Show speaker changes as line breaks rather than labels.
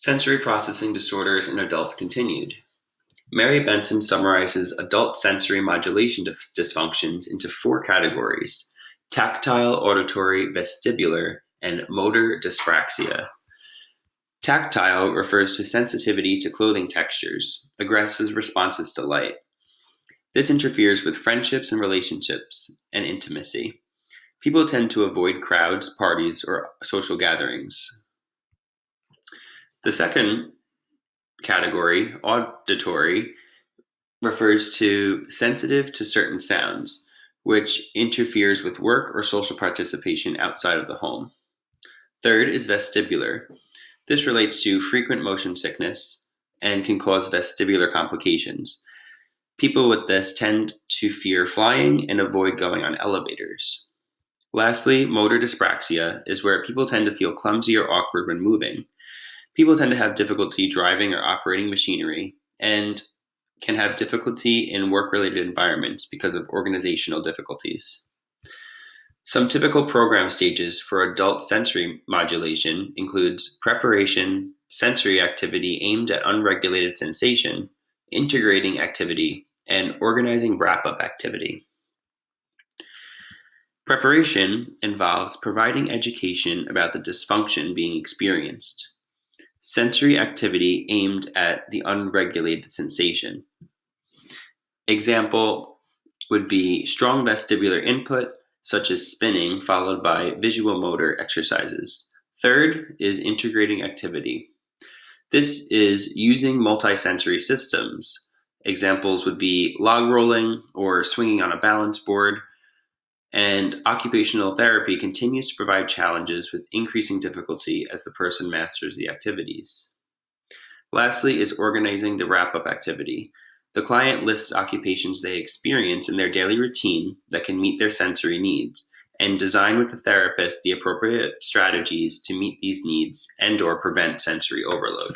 Sensory processing disorders in adults continued. Mary Benson summarizes adult sensory modulation dysfunctions into four categories: tactile, auditory, vestibular, and motor dyspraxia. Tactile refers to sensitivity to clothing textures, aggressive responses to light. This interferes with friendships and relationships and intimacy. People tend to avoid crowds, parties, or social gatherings. The second category, auditory, refers to sensitive to certain sounds, which interferes with work or social participation outside of the home. Third is vestibular. This relates to frequent motion sickness and can cause vestibular complications. People with this tend to fear flying and avoid going on elevators. Lastly, motor dyspraxia is where people tend to feel clumsy or awkward when moving. People tend to have difficulty driving or operating machinery and can have difficulty in work-related environments because of organizational difficulties. Some typical program stages for adult sensory modulation includes preparation, sensory activity aimed at unregulated sensation, integrating activity, and organizing wrap-up activity. Preparation involves providing education about the dysfunction being experienced. Sensory activity aimed at the unregulated sensation. Example would be strong vestibular input, such as spinning, followed by visual motor exercises. Third is integrating activity. This is using multisensory systems. Examples would be log rolling or swinging on a balance board. And occupational therapy continues to provide challenges with increasing difficulty as the person masters the activities. Lastly is organizing the wrap-up activity. The client lists occupations they experience in their daily routine that can meet their sensory needs, and design with the therapist the appropriate strategies to meet these needs and/or prevent sensory overload.